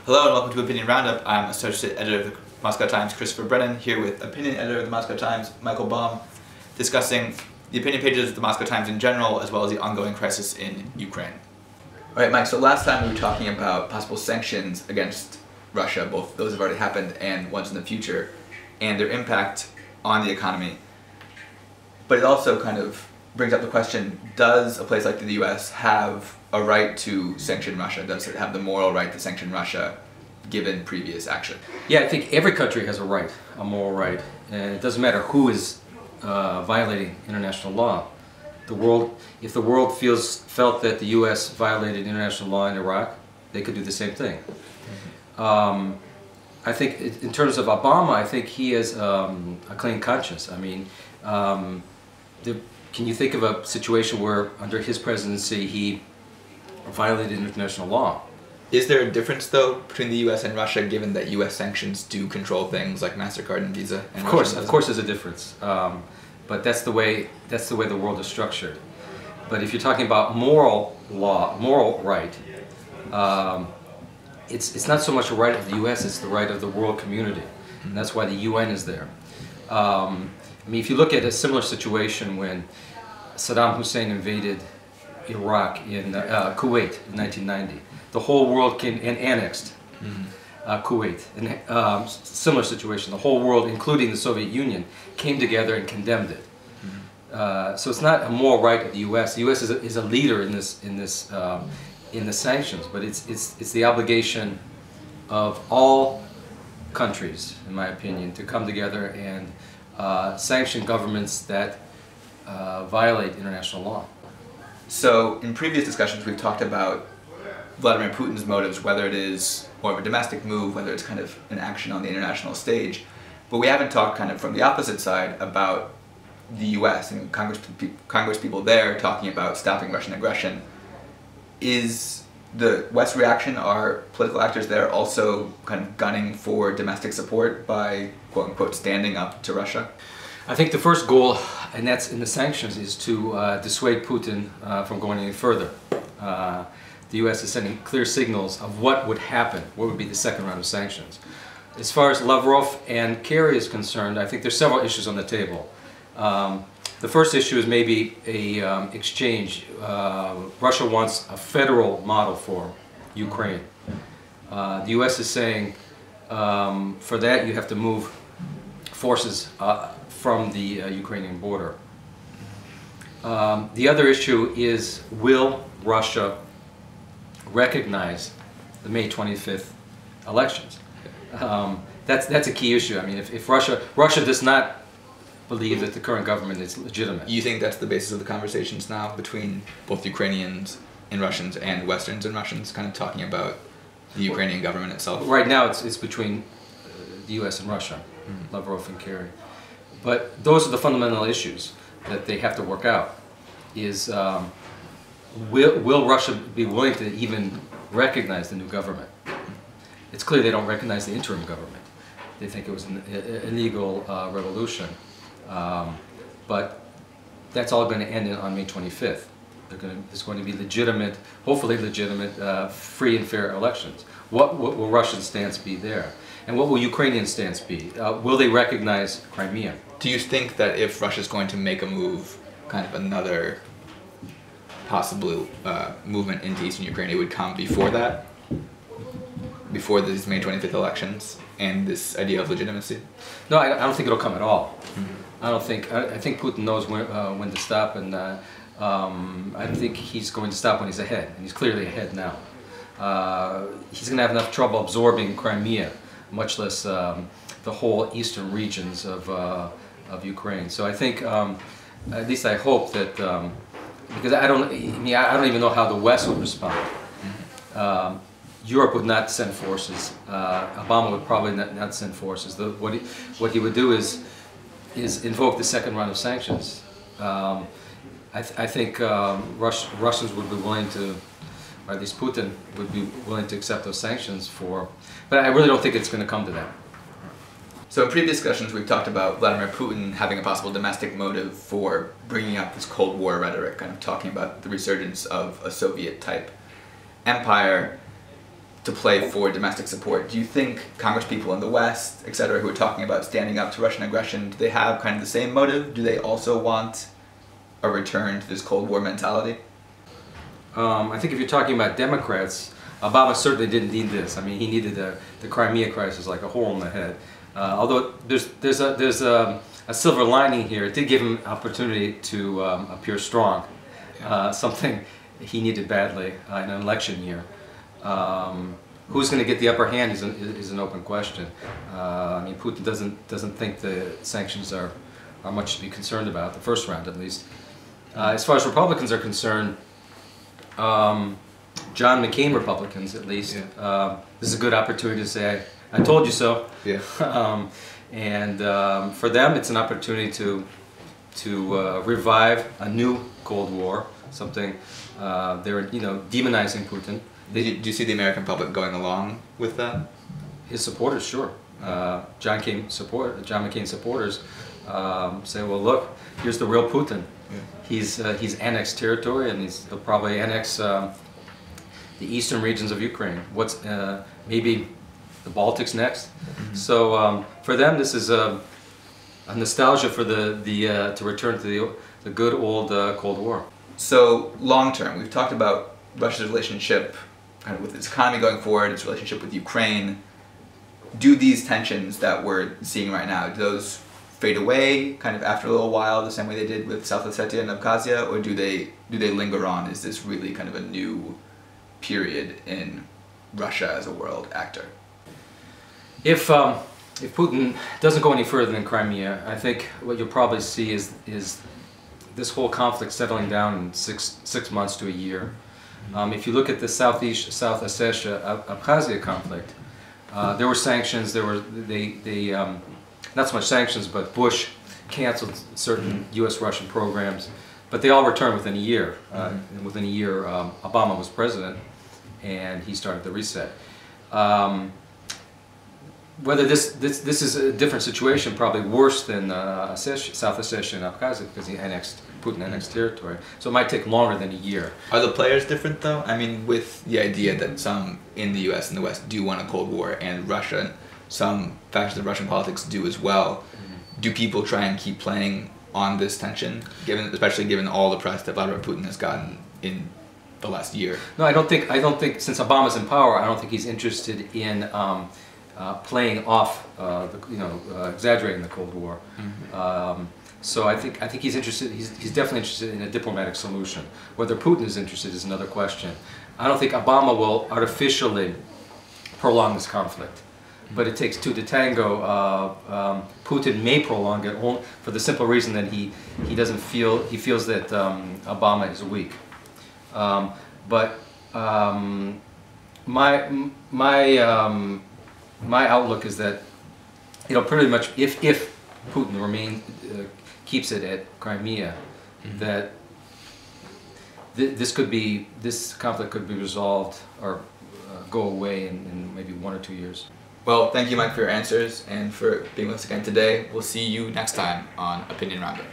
Hello and welcome to Opinion Roundup. I'm Associate Editor of the Moscow Times, Christopher Brennan, here with Opinion Editor of the Moscow Times, Michael Bohm, discussing the opinion pages of the Moscow Times in general, as well as the ongoing crisis in Ukraine. All right, Mike, so last time we were talking about possible sanctions against Russia, both those have already happened and ones in the future, and their impact on the economy. But it also kind of brings up the question, does a place like the US have a right to sanction Russia? Does it have the moral right to sanction Russia given previous action? Yeah, I think every country has a right, a moral right, and it doesn't matter who is violating international law. If the world felt that the US violated international law in Iraq, they could do the same thing. I think in terms of Obama, I think he has a clean conscience. I mean, can you think of a situation where under his presidency he violated international law? Is there a difference, though, between the U.S. and Russia, given that U.S. sanctions do control things like MasterCard and Visa? And of course, there's a difference. But that's the way the world is structured. But if you're talking about moral law, moral right, it's not so much a right of the U.S. It's the right of the world community, and that's why the UN is there. I mean, if you look at a similar situation when Saddam Hussein invaded Iraq in Kuwait in 1990, the whole world came and annexed Kuwait. And similar situation, the whole world, including the Soviet Union, came together and condemned it. So it's not a moral right of the U.S. The U.S. is a leader in the sanctions, but it's the obligation of all countries, in my opinion, to come together and sanction governments that violate international law. So in previous discussions we've talked about Vladimir Putin's motives, whether it is more of a domestic move, whether it's kind of an action on the international stage, but we haven't talked kind of from the opposite side about the US and Congress people there talking about stopping Russian aggression. Is the West reaction, are political actors there also kind of gunning for domestic support by quote-unquote standing up to Russia? I think the first goal, and that's in the sanctions, is to dissuade Putin from going any further. The U.S. is sending clear signals of what would happen, what would be the second round of sanctions. As far as Lavrov and Kerry is concerned, I think there's several issues on the table. The first issue is maybe a exchange. Russia wants a federal model for Ukraine. The U.S. is saying for that you have to move forces from the Ukrainian border. The other issue is, will Russia recognize the May 25th elections? That's a key issue. I mean, if Russia does not believe that the current government is legitimate. You think that's the basis of the conversations now between both Ukrainians and Russians and Westerns and Russians, kind of talking about the Ukrainian government itself? Right now it's between the U.S. and Russia, Lavrov and Kerry. But those are the fundamental issues that they have to work out. Is will Russia be willing to even recognize the new government? It's clear they don't recognize the interim government. They think it was an illegal revolution. But that's all going to end on May 25th. There's going to be legitimate, hopefully legitimate, free and fair elections. What will Russian stance be there? And what will Ukrainian stance be? Will they recognize Crimea? Do you think that if Russia's going to make a move, kind of another possible movement into eastern Ukraine, it would come before that? Before these May 25th elections and this idea of legitimacy? No, I don't think it'll come at all. I think Putin knows when to stop, and I don't think he's going to stop when he's ahead, and he's clearly ahead now. He's going to have enough trouble absorbing Crimea, much less the whole eastern regions of Ukraine. So I think, at least I hope that, because I don't even know how the West would respond. Europe would not send forces. Obama would probably not send forces. What he would do is invoke the second round of sanctions. I think Russians would be willing to, or at least Putin would be willing to accept those sanctions but I really don't think it's going to come to that. So in previous discussions we've talked about Vladimir Putin having a possible domestic motive for bringing up this Cold War rhetoric, kind of talking about the resurgence of a Soviet-type empire. to play for domestic support. Do you think Congress people in the West, etc., who are talking about standing up to Russian aggression, do they have kind of the same motive? Do they also want a return to this Cold War mentality? I think if you're talking about Democrats, Obama certainly didn't need this. I mean, he needed the Crimea crisis like a hole in the head. Although there's a silver lining here. It did give him opportunity to appear strong, something he needed badly in an election year. Who's going to get the upper hand is an open question. I mean, Putin doesn't think the sanctions are much to be concerned about, the first round at least. As far as Republicans are concerned, John McCain Republicans at least, this is a good opportunity to say, I told you so. Yeah. For them, it's an opportunity to revive a new Cold War, something they're demonizing Putin. Do you see the American public going along with that? His supporters, sure. John McCain supporters say, well, look, here's the real Putin. Yeah. He's annexed territory, and he'll probably annex the eastern regions of Ukraine. What's maybe the Baltics next? Mm-hmm. So for them, this is a nostalgia for to return to the good old Cold War. So long term, we've talked about Russia's relationship kind of with its economy going forward, its relationship with Ukraine. Do these tensions that we're seeing right now, do those fade away kind of after a little while, the same way they did with South Ossetia and Abkhazia, or do they linger on? Is this really kind of a new period in Russia as a world actor? If Putin doesn't go any further than Crimea, I think what you'll probably see is this whole conflict settling down in six months to a year. If you look at the South Ossetia Abkhazia conflict, there were sanctions. Not so much sanctions, but Bush canceled certain U.S.-Russian programs, but they all returned within a year. Within a year, Obama was president, and he started the reset. Whether this is a different situation, probably worse than South Ossetia and Abkhazia, because Putin annexed territory. So it might take longer than a year. Are the players different though? I mean, with the idea that some in the U.S. and the West do want a Cold War, and Russia, some factions of Russian politics do as well. Do people try and keep playing on this tension, especially given all the press that Vladimir Putin has gotten in the last year? No, I don't think since Obama's in power, I don't think he's interested in playing off, exaggerating the Cold War. Mm-hmm. So I think he's interested. He's definitely interested in a diplomatic solution. Whether Putin is interested is another question. I don't think Obama will artificially prolong this conflict, but it takes two to tango. Putin may prolong it for the simple reason that he feels that Obama is weak. My outlook is that, pretty much if Putin keeps it at Crimea, mm-hmm. that this conflict could be resolved or go away in maybe 1 or 2 years. Well, thank you, Mike, for your answers and for being with us again today. We'll see you next time on Opinion Roundup.